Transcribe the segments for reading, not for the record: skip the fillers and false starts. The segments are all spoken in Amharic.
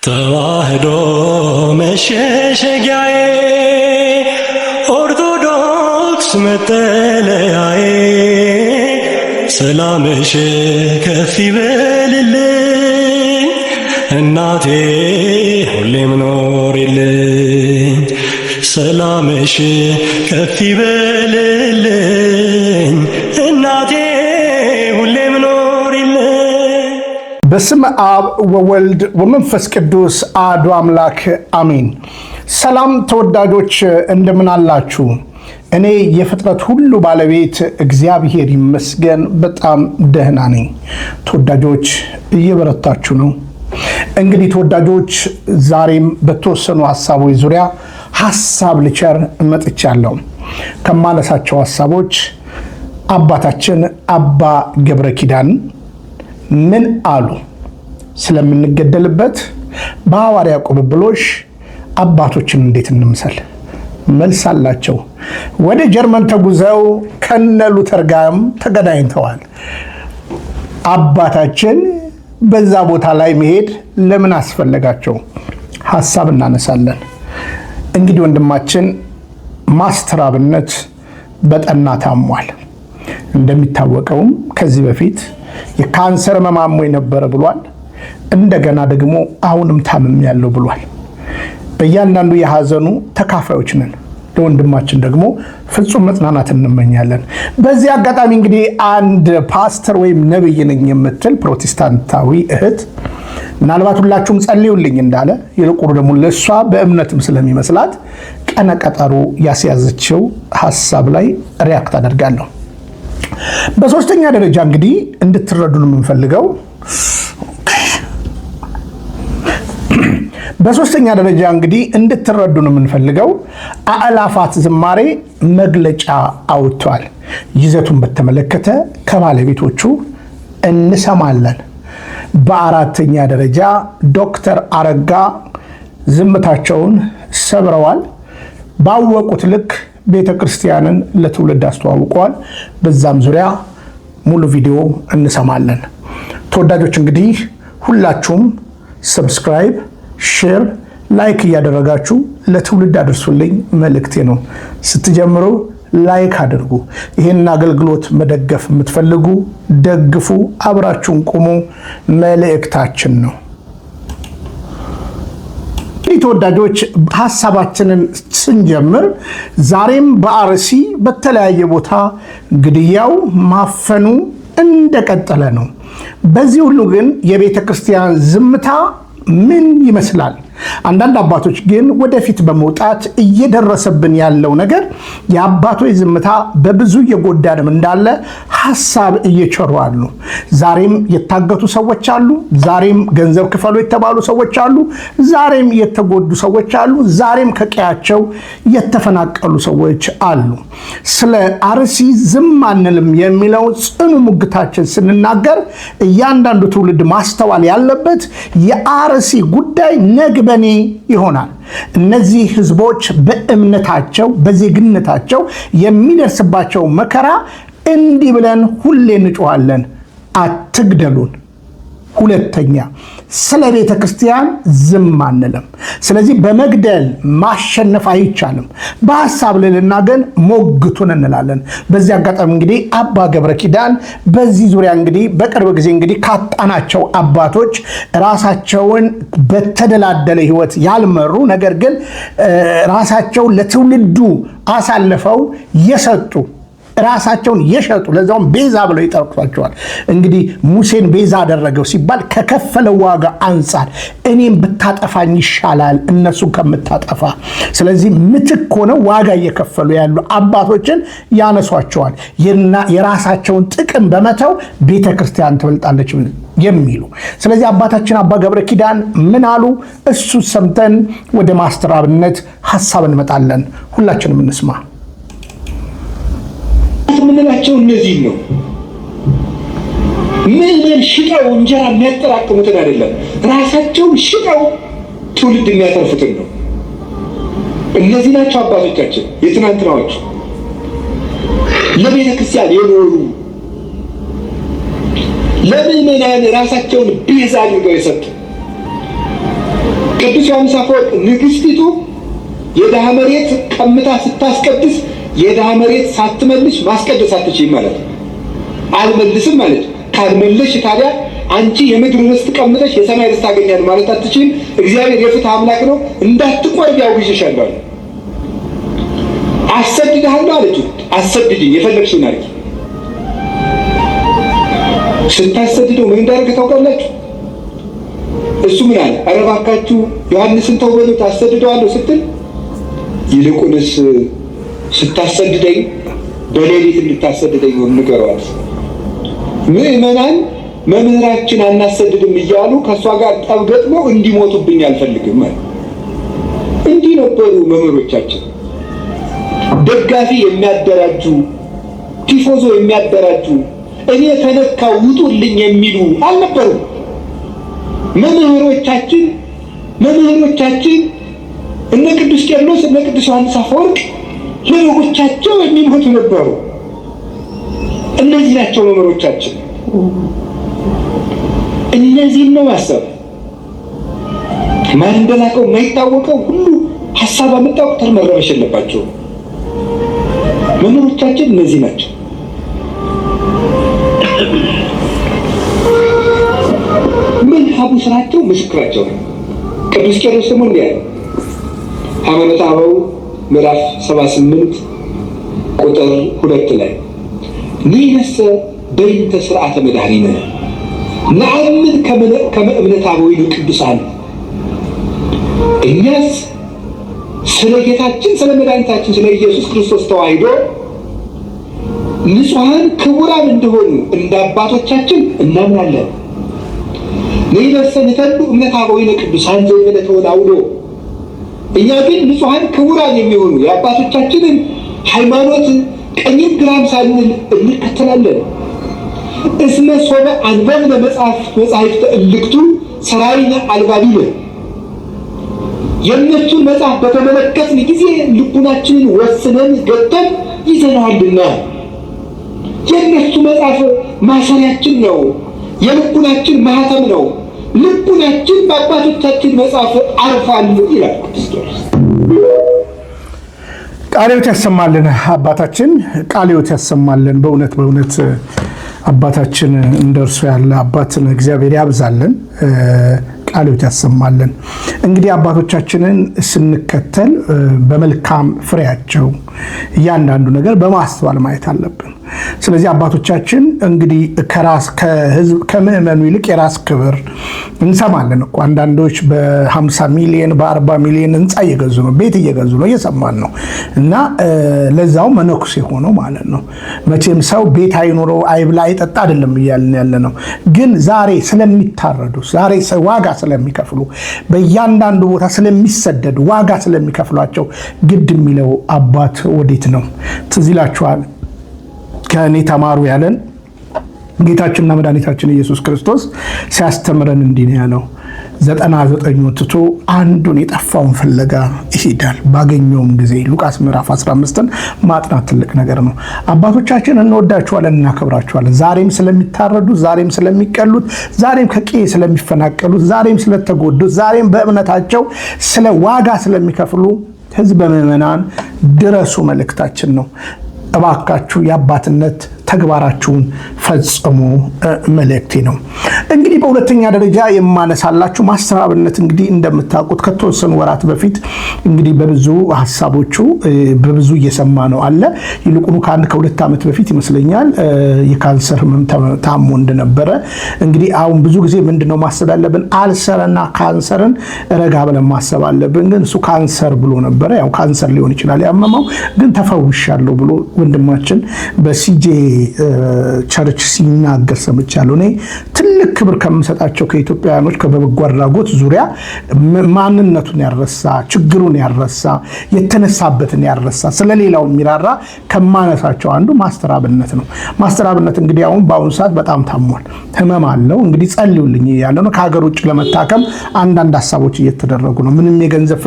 ተዋህዶ መሸሸጊያዬ ኦርቶዶክስ መጠለያዬ ሰላምሽ ከፍ ይበልልኝ እናቴ ሁሌም ኖሪልኝ ሰላምሽ ከፍ ይበልልኝ እናቴ ሁሌም ኖሪልኝ። በስመ አብ ወወልድ ወመንፈስ ቅዱስ አሐዱ አምላክ አሜን። ሰላም ተወዳጆች እንደምን አላችሁ? እኔ የፍጥረት ሁሉ ባለቤት እግዚአብሔር ይመስገን በጣም ደህና ነኝ። ተወዳጆች እየበረታችሁ ነው? እንግዲህ ተወዳጆች ዛሬም በተወሰኑ ሐሳቦች ዙሪያ ሐሳብ ልቸር መጥቻለሁ። ከማነሳቸው ሐሳቦች አባታችን አባ ገብረ ኪዳን ምን አሉ? ስለምንገደልበት በሐዋርያ ቅብብሎሽ አባቶችን እንዴት እንምሰል? መልስ አላቸው። ወደ ጀርመን ተጉዘው ከነ ሉተር ጋርም ተገናኝተዋል። አባታችን በዛ ቦታ ላይ መሄድ ለምን አስፈለጋቸው? ሐሳብ እናነሳለን። እንግዲህ ወንድማችን ማስተር አብነት በጠና ታሟል። እንደሚታወቀውም ከዚህ በፊት የካንሰር መማሞ የነበረ ብሏል። እንደገና ደግሞ አሁንም ታምም ያለው ብሏል። በእያንዳንዱ የሐዘኑ ተካፋዮች ነን። ለወንድማችን ደግሞ ፍጹም መጽናናት እንመኛለን። በዚህ አጋጣሚ እንግዲህ አንድ ፓስተር ወይም ነብይ ነኝ የምትል ፕሮቴስታንታዊ እህት ምናልባት ሁላችሁም ጸልዩልኝ እንዳለ ይልቁኑ ደግሞ ለእሷ በእምነትም ስለሚመስላት ቀነ ቀጠሮ ያስያዘችው ሐሳብ ላይ ሪያክት አደርጋለሁ። በሶስተኛ ደረጃ እንግዲህ እንድትረዱን የምንፈልገው አእላፋት ዝማሬ መግለጫ አውጥቷል። ይዘቱን በተመለከተ ከባለቤቶቹ እንሰማለን። በአራተኛ ደረጃ ዶክተር አረጋ ዝምታቸውን ሰብረዋል። ባወቁት ልክ ቤተ ክርስቲያንን ለትውልድ አስተዋውቀዋል። በዛም ዙሪያ ሙሉ ቪዲዮ እንሰማለን። ተወዳጆች እንግዲህ ሁላችሁም ሰብስክራይብ፣ ሼር፣ ላይክ እያደረጋችሁ ለትውልድ አድርሱልኝ መልእክቴ ነው። ስትጀምሩ ላይክ አድርጉ። ይህን አገልግሎት መደገፍ የምትፈልጉ ደግፉ፣ አብራችሁን ቁሙ መልእክታችን ነው። ተወዳጆች ሐሳባችንን ስንጀምር ዛሬም በአርሲ በተለያየ ቦታ ግድያው፣ ማፈኑ እንደቀጠለ ነው። በዚህ ሁሉ ግን የቤተ ክርስቲያን ዝምታ ምን ይመስላል? አንዳንድ አባቶች ግን ወደፊት በመውጣት እየደረሰብን ያለው ነገር የአባቶች ዝምታ በብዙ እየጎዳንም እንዳለ ሐሳብ እየቸሩ አሉ። ዛሬም የታገቱ ሰዎች አሉ። ዛሬም ገንዘብ ክፈሉ የተባሉ ሰዎች አሉ። ዛሬም የተጎዱ ሰዎች አሉ። ዛሬም ከቀያቸው የተፈናቀሉ ሰዎች አሉ። ስለ አርሲ ዝም አንልም የሚለው ጽኑ ሙግታችን ስንናገር እያንዳንዱ ትውልድ ማስተዋል ያለበት የአርሲ ጉዳይ ነግበኔ ይሆናል። እነዚህ ህዝቦች በእምነታቸው በዜግነታቸው የሚደርስባቸው መከራ እንዲህ ብለን ሁሌ እንጮሃለን፣ አትግደሉን። ሁለተኛ ስለ ቤተ ክርስቲያን ዝም አንልም። ስለዚህ በመግደል ማሸነፍ አይቻልም። በሐሳብ ልልና ግን ሞግቱን እንላለን። በዚህ አጋጣሚ እንግዲህ አባ ገብረ ኪዳን በዚህ ዙሪያ እንግዲህ በቅርብ ጊዜ እንግዲህ ካጣናቸው አባቶች ራሳቸውን በተደላደለ ህይወት ያልመሩ ነገር ግን ራሳቸውን ለትውልዱ አሳልፈው የሰጡ ራሳቸውን የሸጡ ለዛውም ቤዛ ብለው ይጠቅሷቸዋል። እንግዲህ ሙሴን ቤዛ አደረገው ሲባል ከከፈለው ዋጋ አንጻር እኔም ብታጠፋኝ ይሻላል እነሱ ከምታጠፋ። ስለዚህ ምትክ ሆነው ዋጋ እየከፈሉ ያሉ አባቶችን ያነሷቸዋል። የራሳቸውን ጥቅም በመተው ቤተ ክርስቲያን ትበልጣለች የሚሉ። ስለዚህ አባታችን አባ ገብረ ኪዳን ምን አሉ? እሱ ሰምተን ወደ ማስተር አብነት ሐሳብ እንመጣለን። ሁላችንም እንስማ። ምንላቸው እነዚህ ነው። ምን ሽጠው እንጀራ የሚያጠራቅሙትን አይደለም፣ ራሳቸውን ሽጠው ትውልድ የሚያተርፉትን ነው። እነዚህ ናቸው አባቶቻችን የትናንትናዎቹ ለቤተ ክርስቲያን የኖሩ ለምእመናን ራሳቸውን ቤዛ አድርገው የሰጡ ቅዱስ ዮሐንስ አፈወርቅ ንግሥቲቱ የድሃ መሬት ቀምታ ስታስቀድስ የድሃ መሬት ሳትመልሽ ማስቀደስ አትችይም ማለት ነው። አልመልስም ማለት ካልመለሽ ታዲያ አንቺ የምድር ርስት ቀምተሽ የሰማይ ርስት ታገኛለሽ ማለት አትችይም። እግዚአብሔር የፍትህ አምላክ ነው፣ እንዳትቆርቢ አውግዤሻለሁ አለ። አሰድድሃለሁ አለችው። አሰድድኝ፣ የፈለግሽውን አድርጊ። ስታሰድደው ምን እንዳደረገ ታውቃላችሁ? እሱ ምን አለ? ኧረ እባካችሁ ዮሐንስን ተው በሉት አሰድደዋለሁ ስትል፣ ይልቁንስ ስታሰድደኝ በሌሊት እንድታሰድደኝ ንገሯት። ምዕመናን መምህራችን አናሰድድም እያሉ ከእሷ ጋር ጠብ ገጥመው እንዲሞቱብኝ አልፈልግም ማለት እንዲህ ነበሩ መምህሮቻችን። ደጋፊ የሚያደራጁ ቲፎዞ የሚያደራጁ እኔ ተነካው ውጡልኝ የሚሉ አልነበሩም። መምህሮቻችን እነ ቅዱስ ቄርሎስ እነ ቅዱስ ዮሐንስ አፈወርቅ ለበጎቻቸው የሚሞቱ ነበሩ። እነዚህ ናቸው መምህሮቻችን። እነዚህን ነው ማሰብ። ማን እንደላከው የማይታወቀው ሁሉ ሀሳብ አመጣው ቁጥር መረበሽ የለባቸውም። መምህሮቻችን እነዚህ ናቸው። መልካሙ ስራቸው ምስክራቸው ነው። ቅዱስ ቄርሎስ ደግሞ እንዲህ ያለ ሃይማኖተ አበው ምዕራፍ 78 ቁጥር 2 ላይ ንሕነሰ በእንተ ሥርዓተ መድኃኒነ ነአምን ከመ እምነተ አበዊነ ቅዱሳን፣ እኛስ ስለ ጌታችን ስለ መድኃኒታችን ስለ ኢየሱስ ክርስቶስ ተዋሕዶ ንጹሐን ክቡራን እንደሆኑ እንደ አባቶቻችን እናምናለን። ንሕነሰ ንተሉ እምነተ አበዊነ ቅዱሳን ዘእንበለ ተወላውዶ፣ እኛ ግን ንጹሐን ክቡራን የሚሆኑ የአባቶቻችንን ሃይማኖት ቀኝም ግራም ሳንል እንከተላለን። እስመ ሶበ አንበብነ መጻሕፍተ እልክቱ ሠራይነ አልባቢነ፣ የእነሱን መጽሐፍ በተመለከትን ጊዜ ልቡናችንን ወስነን ገተን ይዘነዋልና። የእነሱ መጽሐፍ ማሰሪያችን ነው፣ የልቡናችን ማህተም ነው። ልቡናችን በአባቶቻችን መጽሐፍ አርፏል ይላል ቅዱስ ቄርሎስ። ቃልዮት ያሰማልን አባታችን፣ ቃልዮት ያሰማልን። በእውነት አባታችን እንደርሱ ያለ አባትን እግዚአብሔር ያብዛልን፣ ቃልዮት ያሰማልን። እንግዲህ አባቶቻችንን ስንከተል በመልካም ፍሬያቸው እያንዳንዱ ነገር በማስተዋል ማየት አለብን። ስለዚህ አባቶቻችን እንግዲህ ከህዝብ ከምዕመኑ ይልቅ የራስ ክብር እንሰማለን እኮ። አንዳንዶች በ50 ሚሊዮን በ40 ሚሊዮን ህንፃ እየገዙ ነው፣ ቤት እየገዙ ነው፣ እየሰማን ነው። እና ለዛው መነኩሴ ሆነው ማለት ነው። መቼም ሰው ቤት አይኖረው አይብላ አይጠጣ አይደለም እያልን ያለ ነው። ግን ዛሬ ስለሚታረዱ፣ ዛሬ ዋጋ ስለሚከፍሉ፣ በእያንዳንዱ ቦታ ስለሚሰደዱ፣ ዋጋ ስለሚከፍሏቸው ግድ የሚለው አባት ወዴት ነው? ትዝ ይላችኋል ከእኔ ተማሩ ያለን ጌታችንና መድኃኒታችን ኢየሱስ ክርስቶስ ሲያስተምረን እንዲህ ነው ያለው። 99 ትቶ አንዱን የጠፋውን ፍለጋ ይሄዳል ባገኘውም ጊዜ። ሉቃስ ምዕራፍ 15ን ማጥናት ትልቅ ነገር ነው። አባቶቻችን እንወዳቸዋለን፣ እናከብራቸዋለን። ዛሬም ስለሚታረዱት፣ ዛሬም ስለሚቀሉት፣ ዛሬም ከቄ ስለሚፈናቀሉት፣ ዛሬም ስለተጎዱት፣ ዛሬም በእምነታቸው ስለ ዋጋ ስለሚከፍሉ ህዝበ ምዕመናን ድረሱ መልእክታችን ነው። እባካችሁ የአባትነት ተግባራችሁን ፈጽሙ መልእክቴ ነው። እንግዲህ በሁለተኛ ደረጃ የማነሳላችሁ ማስተር አብነት እንግዲህ እንደምታውቁት ከተወሰኑ ወራት በፊት እንግዲህ በብዙ ሐሳቦቹ በብዙ እየሰማ ነው አለ። ይልቁኑ ከሁለት ዓመት በፊት ይመስለኛል የካንሰር ህመም ታሞ እንደነበረ እንግዲህ አሁን ብዙ ጊዜ ምንድነው ማሰብ ያለብን አልሰርና ካንሰርን ረጋ ብለን ማሰብ አለብን። ግን እሱ ካንሰር ብሎ ነበረ። ያው ካንሰር ሊሆን ይችላል ያመመው፣ ግን ተፈውሻለሁ ብሎ ወንድማችን በሲጄ ቸርች ሲናገር ሰምቻለሁ። እኔ ትልቅ ክብር ከምሰጣቸው ከኢትዮጵያውያኖች ከበጎ አድራጎት ዙሪያ ማንነቱን ያረሳ፣ ችግሩን ያረሳ፣ የተነሳበትን ያረሳ፣ ስለሌላው የሚራራ ከማነሳቸው አንዱ ማስተር አብነት ነው። ማስተር አብነት እንግዲህ በአሁኑ ሰዓት በጣም ታሟል፣ ህመም አለው። እንግዲህ ጸልዩልኝ እያለ ነው። ከሀገር ውጭ ለመታከም አንዳንድ ሀሳቦች እየተደረጉ ነው። ምንም የገንዘብ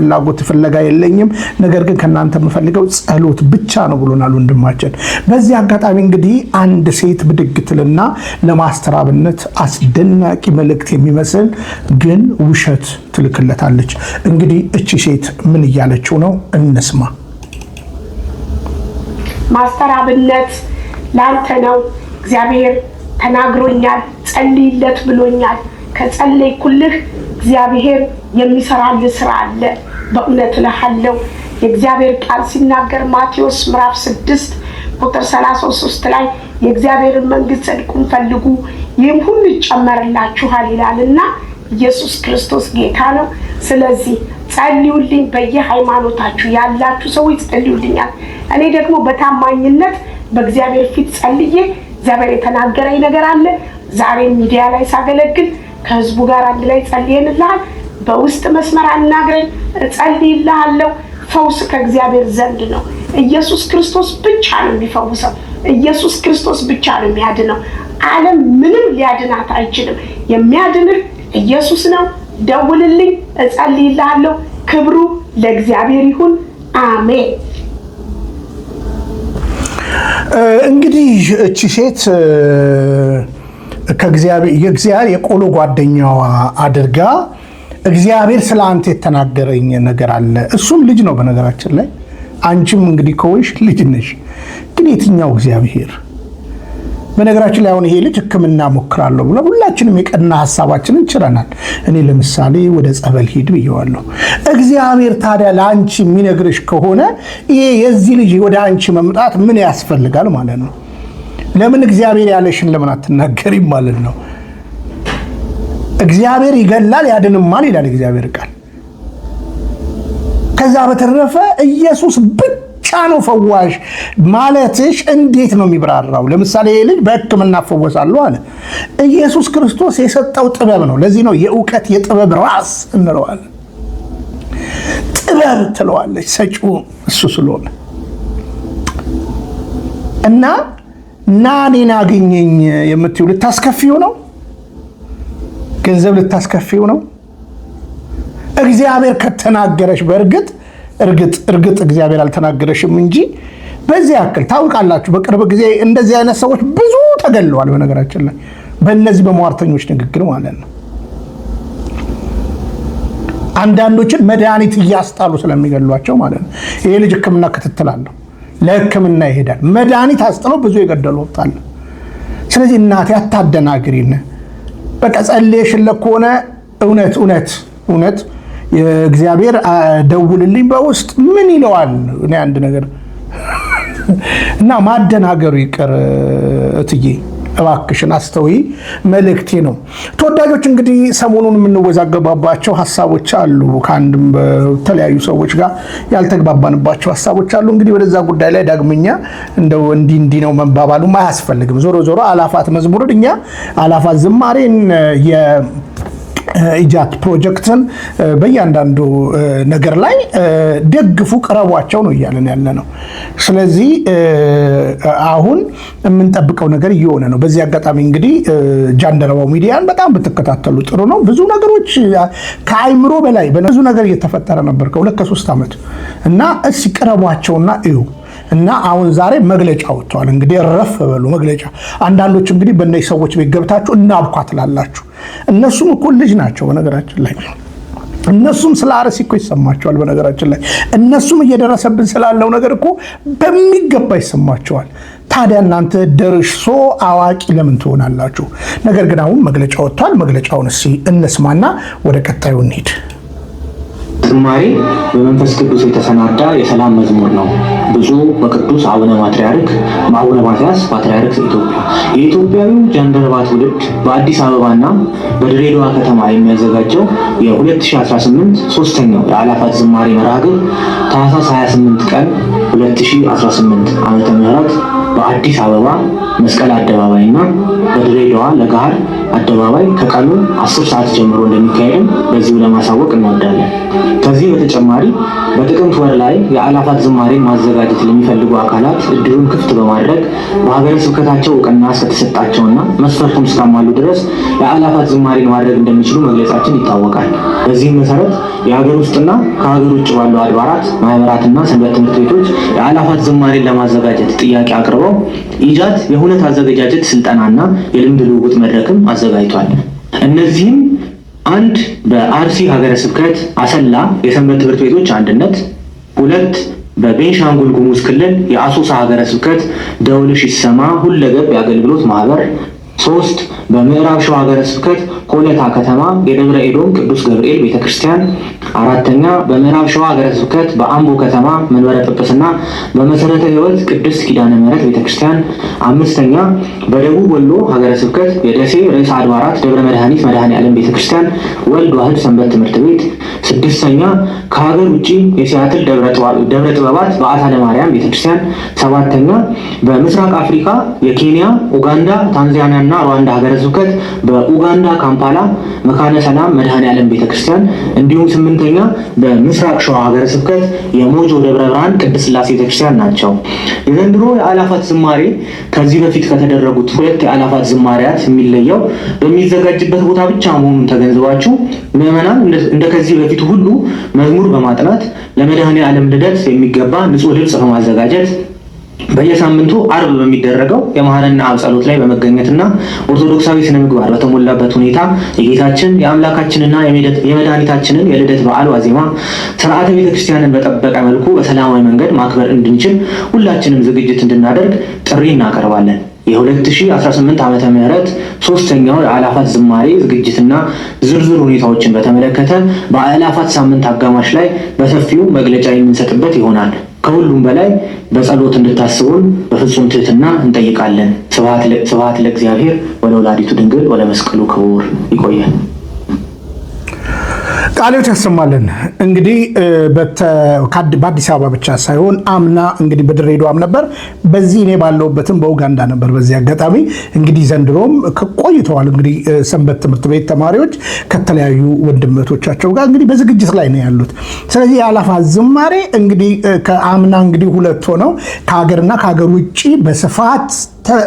ፍለጋ የለኝም፣ ነገር ግን ከእናንተ የምፈልገው ጸሎት ብቻ ነው ብሎናል ወንድማችን። በዚህ አጋጣሚ እንግዲህ አንድ ሴት ብድግ ትልና ለማስተር አብነት አስደናቂ መልእክት የሚመስል ግን ውሸት ትልክለታለች። እንግዲህ እቺ ሴት ምን እያለችው ነው? እንስማ። ማስተር አብነት ላንተ ነው፣ እግዚአብሔር ተናግሮኛል፣ ጸልይለት ብሎኛል። ከጸለይኩልህ እግዚአብሔር የሚሰራልህ ስራ አለ። በእውነት እልሃለሁ የእግዚአብሔር ቃል ሲናገር ማቴዎስ ምዕራፍ 6 ቁጥር 33 ላይ የእግዚአብሔርን መንግስት ጽድቁን ፈልጉ ይህም ሁሉ ይጨመርላችኋል ይላልና ኢየሱስ ክርስቶስ ጌታ ነው። ስለዚህ ጸልዩልኝ፣ በየሃይማኖታችሁ ያላችሁ ሰዎች ጸልዩልኛል። እኔ ደግሞ በታማኝነት በእግዚአብሔር ፊት ጸልዬ እግዚአብሔር የተናገረኝ ነገር አለ። ዛሬ ሚዲያ ላይ ሳገለግል ከህዝቡ ጋር አንድ ላይ ጸልየንልሃል። በውስጥ መስመር አናግረኝ፣ እጸልይልሃለሁ። ፈውስ ከእግዚአብሔር ዘንድ ነው። ኢየሱስ ክርስቶስ ብቻ ነው የሚፈውሰው። ኢየሱስ ክርስቶስ ብቻ ነው የሚያድነው። ዓለም ምንም ሊያድናት አይችልም። የሚያድንህ ኢየሱስ ነው። ደውልልኝ፣ እጸልይልሃለሁ። ክብሩ ለእግዚአብሔር ይሁን። አሜን። እንግዲህ እቺ ሴት የእግዚአብሔር የቆሎ ጓደኛዋ አድርጋ እግዚአብሔር ስለ አንተ የተናገረኝ ነገር አለ። እሱም ልጅ ነው በነገራችን ላይ። አንቺም እንግዲህ ከሆንሽ ልጅ ነሽ። ግን የትኛው እግዚአብሔር? በነገራችን ላይ አሁን ይሄ ልጅ ሕክምና ሞክራለሁ ብሎ ሁላችንም የቀና ሐሳባችንን ችለናል። እኔ ለምሳሌ ወደ ጸበል ሂድ ብየዋለሁ። እግዚአብሔር ታዲያ ለአንቺ የሚነግርሽ ከሆነ ይሄ የዚህ ልጅ ወደ አንቺ መምጣት ምን ያስፈልጋል ማለት ነው? ለምን እግዚአብሔር ያለሽን ለምን አትናገሪም ማለት ነው? እግዚአብሔር ይገላል ያድንማል ይላል እግዚአብሔር ቃል። ከዛ በተረፈ ኢየሱስ ብቻ ነው ፈዋሽ ማለትሽ እንዴት ነው የሚብራራው? ለምሳሌ ይሄ ልጅ በሕክምና ፈወሳለሁ አለ። ኢየሱስ ክርስቶስ የሰጠው ጥበብ ነው። ለዚህ ነው የእውቀት የጥበብ ራስ እንለዋለን። ጥበብ ትለዋለች ሰጪው እሱ ስለሆነ እና እኔን አገኘኝ የምትይው ልታስከፊው ነው? ገንዘብ ልታስከፊው ነው? እግዚአብሔር ከተናገረሽ በእርግጥ እግዚአብሔር አልተናገረሽም እንጂ በዚህ ያክል ታውቃላችሁ። በቅርብ ጊዜ እንደዚህ አይነት ሰዎች ብዙ ተገለዋል። በነገራችን ላይ በእነዚህ በሟርተኞች ንግግር ማለት ነው። አንዳንዶችን መድኃኒት እያስጣሉ ስለሚገሏቸው ማለት ነው። ይሄ ልጅ ሕክምና ክትትል አለው። ለሕክምና ይሄዳል። መድኃኒት አስጥለው ብዙ የገደሉ ወጣል። ስለዚህ እናቴ አታደናግሪን። በቃ ጸልየሽለት ከሆነ እውነት እግዚአብሔር ደውልልኝ በውስጥ ምን ይለዋል? እኔ አንድ ነገር እና ማደናገሩ ይቅር እትዬ እባክሽን አስተውይ መልእክቴ ነው። ተወዳጆች እንግዲህ ሰሞኑን የምንወዛገባባቸው ሀሳቦች አሉ። ከአንድም በተለያዩ ሰዎች ጋር ያልተግባባንባቸው ሀሳቦች አሉ። እንግዲህ ወደዛ ጉዳይ ላይ ዳግመኛ እንደው እንዲህ ነው መባባሉም አያስፈልግም። ዞሮ አላፋት መዝሙርን እኛ አላፋት ዝማሬን ኢጃት ፕሮጀክትን በእያንዳንዱ ነገር ላይ ደግፉ፣ ቅረቧቸው ነው እያለን ያለ ነው። ስለዚህ አሁን የምንጠብቀው ነገር እየሆነ ነው። በዚህ አጋጣሚ እንግዲህ ጃንደረባው ሚዲያን በጣም ብትከታተሉ ጥሩ ነው። ብዙ ነገሮች ከአይምሮ በላይ ብዙ ነገር እየተፈጠረ ነበር ከ2-3 ዓመት እና እስኪ ቅረቧቸውና እዩ እና አሁን ዛሬ መግለጫ ወጥቷል። እንግዲህ ረፍ በሉ መግለጫ። አንዳንዶች እንግዲህ በእነዚህ ሰዎች ቤት ገብታችሁ እናብኳት ላላችሁ፣ እነሱም እኮ ልጅ ናቸው በነገራችን ላይ። እነሱም ስለ አርሲ እኮ ይሰማቸዋል በነገራችን ላይ። እነሱም እየደረሰብን ስላለው ነገር እኮ በሚገባ ይሰማቸዋል። ታዲያ እናንተ ደርሶ አዋቂ ለምን ትሆናላችሁ? ነገር ግን አሁን መግለጫ ወጥቷል። መግለጫውን እስኪ እንስማና ወደ ቀጣዩ እንሂድ። ዝማሬ በመንፈስ ቅዱስ የተሰናዳ የሰላም መዝሙር ነው። ብፁዕ ወቅዱስ አቡነ ማትርያርክ አቡነ ማትያስ ፓትርያርክ ዘኢትዮጵያ የኢትዮጵያዊው ጃንደረባ ትውልድ በአዲስ አበባና በድሬዳዋ ከተማ የሚያዘጋጀው የ2018 ሶስተኛው የአላፋት ዝማሬ መርሃ ግብር ታኅሳስ 28 ቀን 2018 ዓመተ ምህረት በአዲስ አበባ መስቀል አደባባይና በድሬዳዋ ለገሃር አደባባይ ከቀኑ 10 ሰዓት ጀምሮ እንደሚካሄድም በዚሁ ለማሳወቅ እንወዳለን። ከዚህ በተጨማሪ በጥቅምት ወር ላይ የአላፋት ዝማሬን ማዘጋጀት ለሚፈልጉ አካላት እድሉን ክፍት በማድረግ በሀገረ ስብከታቸው እውቅና እስከተሰጣቸውና መስፈርቱን እስካሟሉ ድረስ የአላፋት ዝማሬን ማድረግ እንደሚችሉ መግለጻችን ይታወቃል። በዚህም መሰረት የሀገር ውስጥና ከሀገር ውጭ ባሉ አድባራት፣ ማህበራትና ሰንበት ትምህርት ቤቶች የአእላፋት ዝማሬን ለማዘጋጀት ጥያቄ አቅርበው ኢጃት የሁነት አዘገጃጀት ስልጠናና የልምድ ልውውጥ መድረክም አዘጋጅቷል። እነዚህም አንድ በአርሲ ሀገረ ስብከት አሰላ የሰንበት ትምህርት ቤቶች አንድነት፣ ሁለት በቤንሻንጉል ጉሙዝ ክልል የአሶሳ ሀገረ ስብከት ደውልሽ ይሰማ ሁለገብ የአገልግሎት ማህበር፣ ሶስት በምዕራብ ሸዋ ሀገረ ስብከት ሆለታ ከተማ የደብረ ኤዶም ቅዱስ ገብርኤል ቤተክርስቲያን፣ አራተኛ በምዕራብ ሸዋ ሀገረ ስብከት በአምቦ ከተማ መንበረ ጵጵስና በመሰረተ ሕይወት ቅድስት ኪዳነ ምሕረት ቤተክርስቲያን፣ አምስተኛ በደቡብ ወሎ ሀገረ ስብከት የደሴ ርዕሰ አድባራት ደብረ መድኃኒት መድኃኔ ዓለም ቤተክርስቲያን ወልድ ዋህድ ሰንበት ትምህርት ቤት፣ ስድስተኛ ከሀገር ውጭ የሲያትል ደብረ ጥበባት በዓታ ለማርያም ቤተክርስቲያን፣ ሰባተኛ በምስራቅ አፍሪካ የኬንያ፣ ኡጋንዳ፣ ታንዛኒያ እና ሩዋንዳ ሀገረ ስብከት በኡጋንዳ ካምፓላ መካነ ሰላም መድኃኔ ዓለም ቤተክርስቲያን እንዲሁም ስምንተኛ በምስራቅ ሸዋ ሀገረ ስብከት የሞጆ ደብረ ብርሃን ቅድስት ሥላሴ ቤተክርስቲያን ናቸው። የዘንድሮ የአእላፋት ዝማሬ ከዚህ በፊት ከተደረጉት ሁለት የአእላፋት ዝማሬያት የሚለየው በሚዘጋጅበት ቦታ ብቻ መሆኑን ተገንዝባችሁ ምዕመናን እንደከዚህ በፊቱ ሁሉ መዝሙር በማጥናት ለመድኃኔ ዓለም ልደት የሚገባ ንጹሕ ልብስ በማዘጋጀት በየሳምንቱ አርብ በሚደረገው የማህረና አብ ጸሎት ላይ በመገኘትና ኦርቶዶክሳዊ ስነ ምግባር በተሞላበት ሁኔታ የጌታችን የአምላካችንና የመድኃኒታችንን የልደት በዓል ዋዜማ ስርዓተ ቤተክርስቲያንን በጠበቀ መልኩ በሰላማዊ መንገድ ማክበር እንድንችል ሁላችንም ዝግጅት እንድናደርግ ጥሪ እናቀርባለን። የ2018 ዓመተ ምህረት ሶስተኛው የአእላፋት ዝማሬ ዝግጅትና ዝርዝር ሁኔታዎችን በተመለከተ በአእላፋት ሳምንት አጋማሽ ላይ በሰፊው መግለጫ የምንሰጥበት ይሆናል። ከሁሉም በላይ በጸሎት እንድታስቡን በፍጹም ትህትና እንጠይቃለን። ስብሐት ለእግዚአብሔር ወለወላዲቱ ድንግል ወለመስቀሉ ክቡር። ይቆያል። ቃልዮት ያሰማልን። እንግዲህ በአዲስ አበባ ብቻ ሳይሆን አምና እንግዲህ በድሬዳዋም ነበር፣ በዚህ እኔ ባለሁበትም በኡጋንዳ ነበር። በዚህ አጋጣሚ እንግዲህ ዘንድሮም ቆይተዋል። እንግዲህ ሰንበት ትምህርት ቤት ተማሪዎች ከተለያዩ ወንድመቶቻቸው ጋር እንግዲህ በዝግጅት ላይ ነው ያሉት። ስለዚህ የአእላፋት ዝማሬ እንግዲህ ከአምና እንግዲህ ሁለት ሆነው ከሀገርና ከሀገር ውጭ በስፋት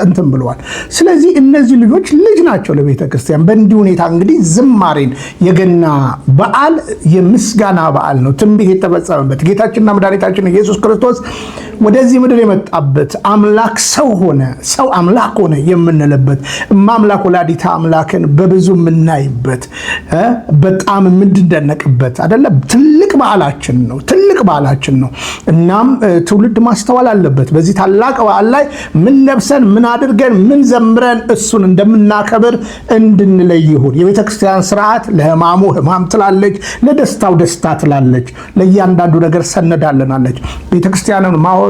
እንትን ብለዋል። ስለዚህ እነዚህ ልጆች ልጅ ናቸው ለቤተ ክርስቲያን። በእንዲህ ሁኔታ እንግዲህ ዝማሬን የገና በዓል የምስጋና በዓል ነው። ትንቢት የተፈጸመበት ጌታችንና መድኃኒታችን ኢየሱስ ክርስቶስ ወደዚህ ምድር የመጣበት አምላክ ሰው ሆነ፣ ሰው አምላክ ሆነ የምንልበት እማምላክ ወላዲተ አምላክን በብዙ የምናይበት በጣም የምንደነቅበት አይደለ? ትልቅ በዓላችን ነው። ትልቅ በዓላችን ነው። እናም ትውልድ ማስተዋል አለበት። በዚህ ታላቅ በዓል ላይ ምን ለብሰን ምን አድርገን ምን ዘምረን እሱን እንደምናከብር እንድንለይ ይሁን። የቤተ ክርስቲያን ስርዓት ለሕማሙ ሕማም ትላለች፣ ለደስታው ደስታ ትላለች፣ ለእያንዳንዱ ነገር ሰነዳለናለች። ቤተ ክርስቲያንን ማወቅ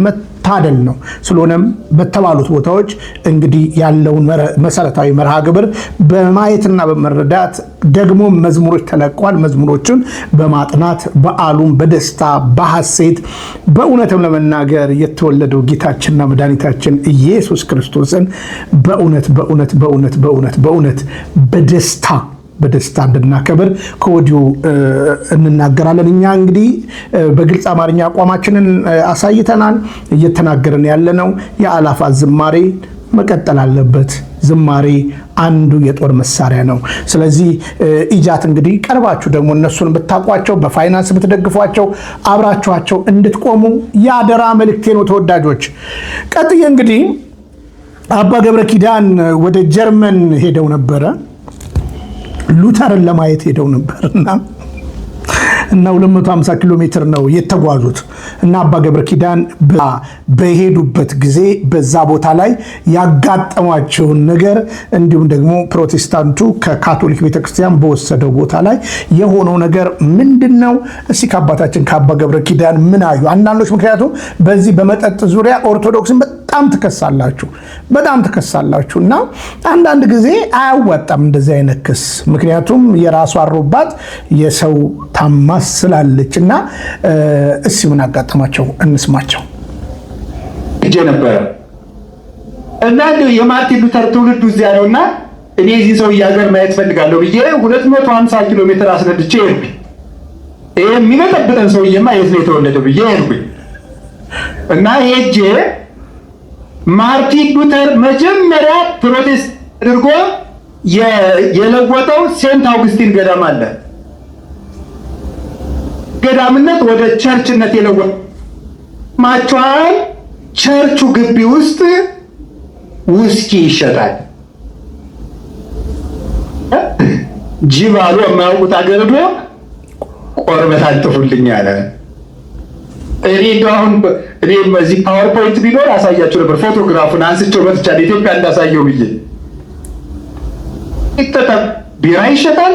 መታደል ነው። ስለሆነም በተባሉት ቦታዎች እንግዲህ ያለውን መሰረታዊ መርሃ ግብር በማየትና በመረዳት ደግሞ መዝሙሮች ተለቋል። መዝሙሮችን በማጥናት በዓሉን በደስታ በሐሴት በእውነትም ለመናገር የተወለደው ጌታችንና መድኃኒታችን ኢየሱስ ክርስቶስን በእውነት በእውነት በእውነት በእውነት በእውነት በደስታ እንድናከብር ከወዲሁ እንናገራለን። እኛ እንግዲህ በግልጽ አማርኛ አቋማችንን አሳይተናል። እየተናገርን ያለነው የአእላፋት ዝማሬ መቀጠል አለበት። ዝማሬ አንዱ የጦር መሳሪያ ነው። ስለዚህ ኢጃት እንግዲህ ቀርባችሁ ደግሞ እነሱን ብታቋቸው፣ በፋይናንስ ብትደግፏቸው፣ አብራችኋቸው እንድትቆሙ የአደራ መልእክቴ ነው ተወዳጆች። ቀጥዬ እንግዲህ አባ ገብረ ኪዳን ወደ ጀርመን ሄደው ነበረ። ሉተርን ለማየት ሄደው ነበር እና 250 ኪሎ ሜትር ነው የተጓዙት እና አባ ገብረ ኪዳን በሄዱበት ጊዜ በዛ ቦታ ላይ ያጋጠሟቸውን ነገር እንዲሁም ደግሞ ፕሮቴስታንቱ ከካቶሊክ ቤተክርስቲያን በወሰደው ቦታ ላይ የሆነው ነገር ምንድን ነው? እስቲ ከአባታችን ከአባ ገብረ ኪዳን ምን አዩ? አንዳንዶች ምክንያቱም በዚህ በመጠጥ ዙሪያ ኦርቶዶክስን በጣም ትከሳላችሁ እና አንዳንድ ጊዜ አያዋጣም እንደዚህ አይነት ክስ። ምክንያቱም የራሱ አሮባት የሰው ታማስ ስላለች እና እስቲ ምን አጋጠማቸው እንስማቸው። እጄ ነበረ እና የማርቲን ሉተር ትውልዱ እዚያ ነውና እኔ እዚህ ሰው ሀገር ማየት ፈልጋለሁ ብዬ 250 ኪሎ ሜትር አስነድቼ ሄድኩኝ። ይሄ የሚመጠብጠን ሰውዬማ የት ነው የተወለደው ብዬ ሄድኩኝ እና ሄጄ ማርቲን ሉተር መጀመሪያ ፕሮቴስት አድርጎ የለወጠው ሴንት አውግስቲን ገዳም አለ። ገዳምነት ወደ ቸርችነት የለወጣችኋል። ቸርቹ ግቢ ውስጥ ውስኪ ይሸጣል። ጅባሉ የማያውቁት አገር ነው። ቆርበት አልጥፉልኝ አለ። እኔ በዚህ ፓወርፖይንት ቢኖር አሳያችሁ ነበር። ፎቶግራፉን አንስቼው መጥቻለሁ ኢትዮጵያ እንዳሳየው ብዬ። ቢራ ይሸጣል፣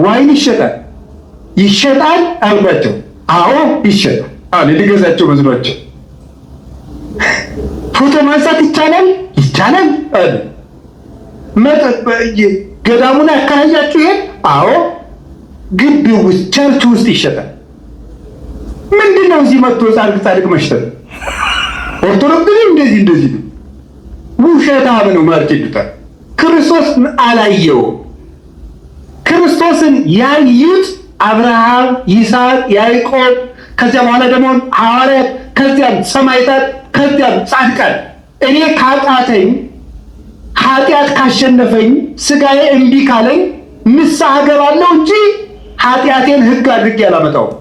ዋይን ይሸጣል አልኳቸው። አዎ ይሸጣል አለ። ልገዛቸው መስሏቸው። ፎቶ ማንሳት ይቻላል አለ። ገዳሙን አካባቢያችሁ ይሄን? አዎ ግቢው ውስጥ ቸርች ውስጥ ይሸጣል። ምንድነው እዚህ መጥቶ ጻድቅ መሽተት? ኦርቶዶክስ እንደዚህ ነው። ውሸታም ነው ማርኬቱታ። ክርስቶስ አላየው። ክርስቶስን ያዩት አብርሃም፣ ይስሐቅ፣ ያዕቆብ ከዚያ በኋላ ደግሞ ሐዋርያት፣ ከዚያም ሰማዕታት፣ ከዚያም ጻድቃን። እኔ ካቃተኝ ኃጢአት ካሸነፈኝ ስጋዬ እምቢ ካለኝ ንስሐ እገባለሁ እንጂ ኃጢአቴን ሕግ አድርጌ አላመጣውም።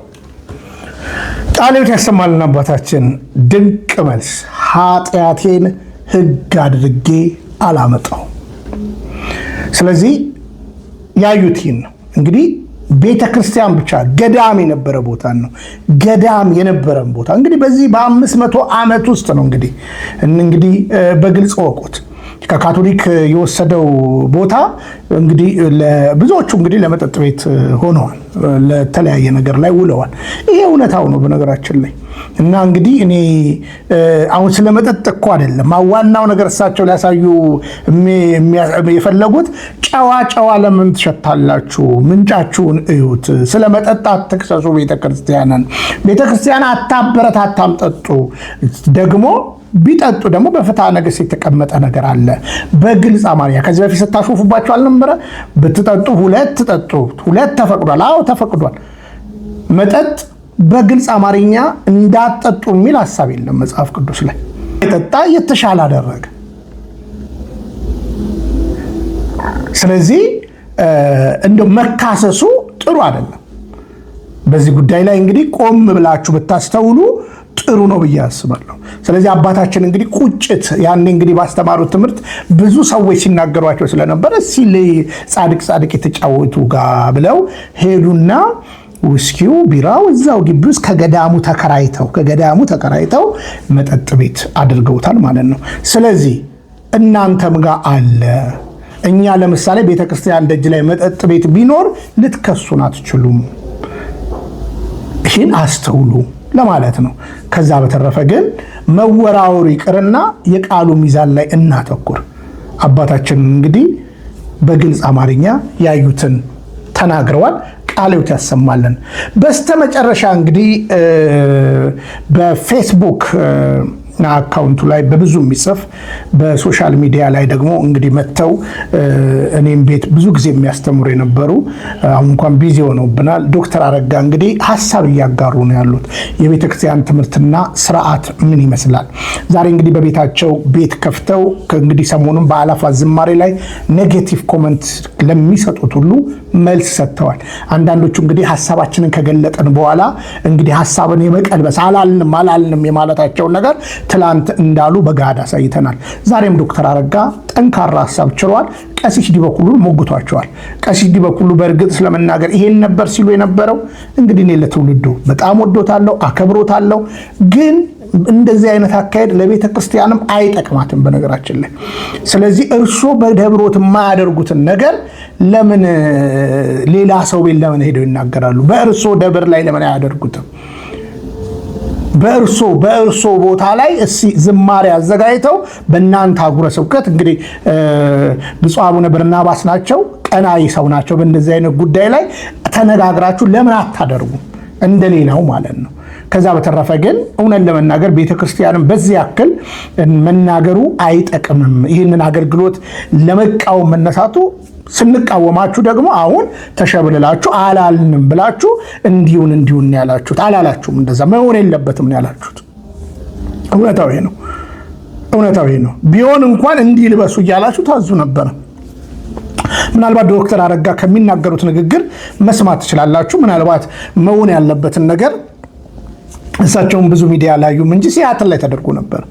ቃልዎት ያሰማልን አባታችን። ድንቅ መልስ። ኃጢአቴን ሕግ አድርጌ አላመጣው። ስለዚህ ያዩት ይህን ነው። እንግዲህ ቤተ ክርስቲያን ብቻ ገዳም የነበረ ቦታ ነው። ገዳም የነበረን ቦታ እንግዲህ በዚህ በ500 ዓመት ውስጥ ነው እንግዲህ በግልጽ ወቁት። ከካቶሊክ የወሰደው ቦታ እንግዲህ ለብዙዎቹ እንግዲህ ለመጠጥ ቤት ሆነዋል፣ ለተለያየ ነገር ላይ ውለዋል። ይሄ እውነታው ነው በነገራችን ላይ። እና እንግዲህ እኔ አሁን ስለመጠጥ እኮ አይደለም ዋናው ነገር እሳቸው ሊያሳዩ የፈለጉት ጨዋ ለምን ትሸታላችሁ? ምንጫችሁን እዩት። ስለመጠጥ አትክሰሱ ቤተክርስቲያንን። ቤተክርስቲያን አታበረታታም ጠጡ። ደግሞ ቢጠጡ ደግሞ በፍትሐ ነገሥት የተቀመጠ ነገር አለ በግልጽ አማርኛ። ከዚህ በፊት ስታሾፉባቸው አልነበረ? ብትጠጡ ሁለት ተፈቅዷል። አዎ ተፈቅዷል። መጠጥ በግልጽ አማርኛ እንዳትጠጡ የሚል ሐሳብ የለም መጽሐፍ ቅዱስ ላይ። የጠጣ የተሻለ አደረገ። ስለዚህ እንደው መካሰሱ ጥሩ አይደለም። በዚህ ጉዳይ ላይ እንግዲህ ቆም ብላችሁ ብታስተውሉ ጥሩ ነው ብዬ አስባለሁ። ስለዚህ አባታችን እንግዲህ ቁጭት ያኔ እንግዲህ ባስተማሩት ትምህርት ብዙ ሰዎች ሲናገሯቸው ስለነበረ ሲል ጻድቅ የተጫወቱ ጋር ብለው ሄዱና ውስኪው ቢራው እዛው ግቢ ውስጥ ከገዳሙ ተከራይተው መጠጥ ቤት አድርገውታል ማለት ነው። ስለዚህ እናንተም ጋር አለ። እኛ ለምሳሌ ቤተክርስቲያን ደጅ ላይ መጠጥ ቤት ቢኖር ልትከሱን አትችሉም። ይህን አስተውሉ ለማለት ነው። ከዛ በተረፈ ግን መወራወሩ ይቅርና የቃሉ ሚዛን ላይ እናተኩር። አባታችን እንግዲህ በግልጽ አማርኛ ያዩትን ተናግረዋል። ቃልዎት ያሰማልን። በስተመጨረሻ እንግዲህ በፌስቡክ አካውንቱ ላይ በብዙ የሚጽፍ በሶሻል ሚዲያ ላይ ደግሞ እንግዲህ መጥተው እኔም ቤት ብዙ ጊዜ የሚያስተምሩ የነበሩ አሁን እንኳን ቢዚ ሆነውብናል ዶክተር አረጋ እንግዲህ ሀሳብ እያጋሩ ነው ያሉት። የቤተክርስቲያን ትምህርትና ስርዓት ምን ይመስላል? ዛሬ እንግዲህ በቤታቸው ቤት ከፍተው እንግዲህ ሰሞኑን በአላፋት ዝማሬ ላይ ኔጌቲቭ ኮመንት ለሚሰጡት ሁሉ መልስ ሰጥተዋል። አንዳንዶቹ እንግዲህ ሀሳባችንን ከገለጠን በኋላ እንግዲህ ሀሳብን የመቀልበስ አላልንም የማለታቸውን ነገር ትላንት እንዳሉ በጋድ አሳይተናል። ዛሬም ዶክተር አረጋ ጠንካራ ሀሳብ ችሏል። ቀሲስ ዲበኩሉ ሞግቷቸዋል። ቀሲስ ዲበኩሉ በእርግጥ ስለመናገር ይሄን ነበር ሲሉ የነበረው እንግዲህ እኔ ለትውልዱ በጣም ወዶታለሁ፣ አከብሮታለሁ። ግን እንደዚህ አይነት አካሄድ ለቤተ ክርስቲያንም አይጠቅማትም በነገራችን ላይ። ስለዚህ እርሶ በደብሮት የማያደርጉትን ነገር ለምን ሌላ ሰው ቤት ለምን ሄደው ይናገራሉ? በእርሶ ደብር ላይ ለምን አያደርጉትም? በእርሶ ቦታ ላይ ዝማሬ አዘጋጅተው በእናንተ አህጉረ ስብከት እንግዲህ ብፁዕ አቡነ በርናባስ ናቸው፣ ቀናይ ሰው ናቸው። በእንደዚህ አይነት ጉዳይ ላይ ተነጋግራችሁ ለምን አታደርጉ? እንደሌላው ማለት ነው። ከዛ በተረፈ ግን እውነት ለመናገር ቤተክርስቲያንን በዚህ ያክል መናገሩ አይጠቅምም። ይህንን አገልግሎት ለመቃወም መነሳቱ ስንቃወማችሁ ደግሞ አሁን ተሸብልላችሁ አላልንም ብላችሁ እንዲሁን ያላችሁት አላላችሁም። እንደዛ መሆን የለበትም ያላችሁት እውነታዊ ነው። ቢሆን እንኳን እንዲህ ልበሱ እያላችሁ ታዙ ነበር። ምናልባት ዶክተር አረጋ ከሚናገሩት ንግግር መስማት ትችላላችሁ። ምናልባት መሆን ያለበትን ነገር እሳቸውን ብዙ ሚዲያ ላዩም እንጂ ሲያትል ላይ ተደርጎ ነበር።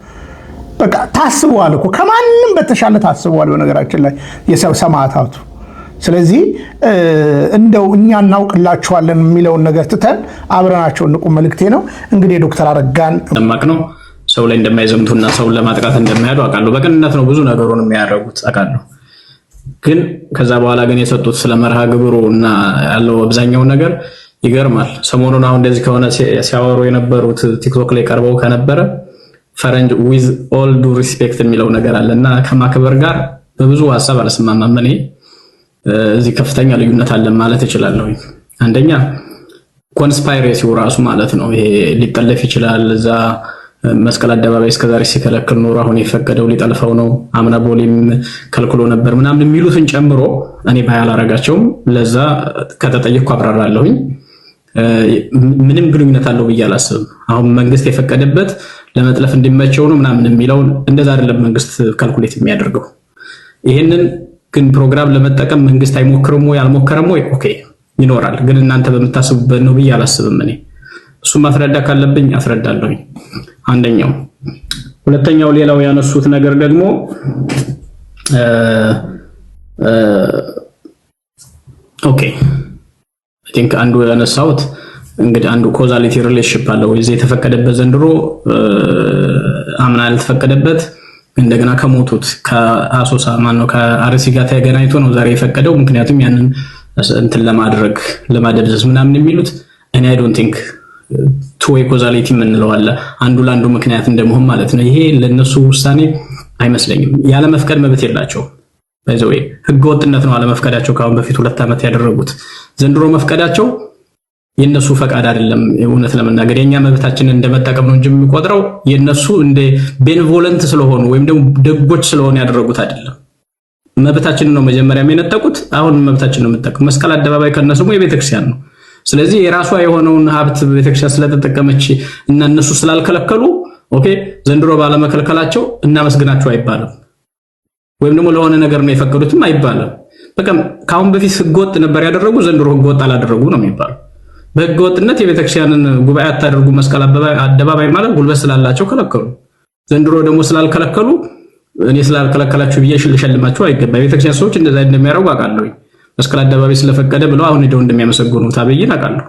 በቃ ታስበዋል እኮ ከማንም በተሻለ ታስበዋል በነገራችን ላይ የሰው ሰማዕታቱ። ስለዚህ እንደው እኛ እናውቅላችኋለን የሚለውን ነገር ትተን አብረናቸው እንቁ መልእክቴ ነው። እንግዲህ ዶክተር አረጋን ደማቅ ነው። ሰው ላይ እንደማይዘምቱና ሰውን ለማጥቃት እንደማያዱ አውቃለሁ። በቅንነት ነው ብዙ ነገሩን የሚያደርጉት አውቃለሁ። ግን ከዛ በኋላ ግን የሰጡት ስለ መርሃ ግብሩ እና ያለው አብዛኛው ነገር ይገርማል። ሰሞኑን አሁን እንደዚህ ከሆነ ሲያወሩ የነበሩት ቲክቶክ ላይ ቀርበው ከነበረ ፈረንጅ ዊዝ ኦል ዱ ሪስፔክት የሚለው ነገር አለና ከማክበር ጋር በብዙ ሐሳብ አልስማማም። እኔ እዚህ ከፍተኛ ልዩነት አለ ማለት እችላለሁ። አንደኛ ኮንስፓይሬሲው ራሱ ማለት ነው። ይሄ ሊጠለፍ ይችላል። እዛ መስቀል አደባባይ እስከዛሬ ሲከለክል ኖሮ አሁን የፈቀደው ሊጠልፈው ነው። አምና ቦሌም ከልክሎ ነበር ምናምን የሚሉትን ጨምሮ እኔ ባያል አረጋቸውም ለዛ ከተጠየቅኩ አብራራለሁኝ። ምንም ግንኙነት አለው ብዬ አላስብም። አሁን መንግስት የፈቀደበት ለመጥለፍ እንዲመቸው ነው ምናምን የሚለው እንደዛ አይደለም መንግስት ካልኩሌት የሚያደርገው። ይሄንን ግን ፕሮግራም ለመጠቀም መንግስት አይሞክርም ወይ አልሞከረም ወይ? ኦኬ ይኖራል፣ ግን እናንተ በምታስቡበት ነው ብዬ አላስብም እኔ። እሱ ማስረዳ ካለብኝ አስረዳለሁ። አንደኛው። ሁለተኛው ሌላው ያነሱት ነገር ደግሞ ኦኬ አይ ቲንክ አንዱ ያነሳውት እንግዲህ አንዱ ኮዛሊቲ ሪሌሽንሺፕ አለው። እዚህ የተፈቀደበት ዘንድሮ አምና ያልተፈቀደበት እንደገና ከሞቱት ከአሶሳ ማነው ከአርሲ ጋር ተገናኝቶ ነው ዛሬ የፈቀደው። ምክንያቱም ያንን እንትን ለማድረግ ለማደብዘዝ ምናምን የሚሉት እኔ አይ ዶንት ቲንክ ቱ ዌይ ኮዛሊቲ የምንለው አለ አንዱ ለአንዱ ምክንያት እንደመሆን ማለት ነው። ይሄ ለነሱ ውሳኔ አይመስለኝም። ያለ መፍቀድ መብት የላቸውም። ባይዘው ህገወጥነት ነው አለመፍቀዳቸው። ከአሁን በፊት 2 ዓመት ያደረጉት ዘንድሮ መፍቀዳቸው የነሱ ፈቃድ አይደለም። እውነት ለመናገር የኛ መብታችንን እንደመጠቀም ነው እንጂ የሚቆጥረው የነሱ እንደ ቤኔቮለንት ስለሆኑ ወይም ደግሞ ደጎች ስለሆኑ ያደረጉት አይደለም። መብታችንን ነው መጀመሪያ የነጠቁት። አሁን መብታችንን ነው የምንጠቀመው። መስቀል አደባባይ ከነስሙ የቤተክርስቲያን ነው። ስለዚህ የራሷ የሆነውን ሀብት ቤተክርስቲያን ስለተጠቀመች እና እነሱ ስላልከለከሉ ኦኬ ዘንድሮ ባለመከልከላቸው እናመስግናቸው አይባልም። ወይም ደግሞ ለሆነ ነገር ነው የፈቀዱትም አይባልም። በቃ ካሁን በፊት ህገወጥ ነበር ያደረጉ ዘንድሮ ህገወጥ አላደረጉ ነው የሚባለው። በህገወጥነት የቤተክርስቲያንን ጉባኤ አታደርጉ መስቀል አደባባይ ማለት ጉልበት ስላላቸው ከለከሉ። ዘንድሮ ደግሞ ስላልከለከሉ እኔ ስላልከለከላችሁ ብዬ ልሸልማችሁ አይገባም። የቤተክርስቲያን ሰዎች እንደዛ እንደሚያደርጉ አውቃለሁ። መስቀል አደባባይ ስለፈቀደ ብለው አሁን ሄደው እንደሚያመሰግኑት አብይን አውቃለሁ።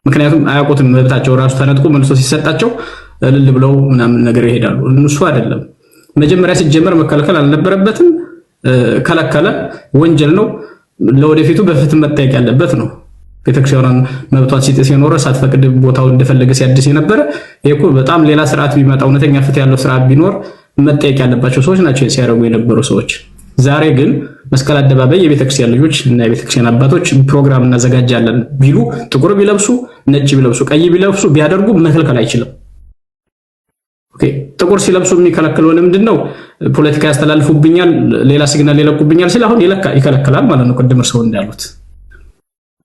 ምክንያቱም አያውቁትም። መብታቸው ራሱ ተነጥቆ መልሶ ሲሰጣቸው እልል ብለው ምናምን ነገር ይሄዳሉ። እነሱ አይደለም መጀመሪያ ሲጀመር መከልከል አልነበረበትም። ከለከለ፣ ወንጀል ነው። ለወደፊቱ በፍትህ መጠየቅ ያለበት ነው። ቤተክርስቲያኗን መብቷን ሲጥስ የኖረ ሳትፈቅድ ቦታው እንደፈለገ ሲያድስ የነበረ ይሄ በጣም ሌላ ስርዓት ቢመጣ እውነተኛ ፍትህ ያለው ስርዓት ቢኖር መጠየቅ ያለባቸው ሰዎች ናቸው ሲያደርጉ የነበሩ ሰዎች። ዛሬ ግን መስቀል አደባባይ የቤተክርስቲያን ልጆች እና የቤተክርስቲያን አባቶች ፕሮግራም እናዘጋጃለን ቢሉ ጥቁር ቢለብሱ፣ ነጭ ቢለብሱ፣ ቀይ ቢለብሱ ቢያደርጉ መከልከል አይችልም። ኦኬ ጥቁር ሲለብሱ የሚከለክለው ለምንድነው? ፖለቲካ ያስተላልፉብኛል፣ ሌላ ሲግናል ይለቁብኛል ሲል አሁን ይከለክላል ማለት ነው። ቅድም ሰው እንዳሉት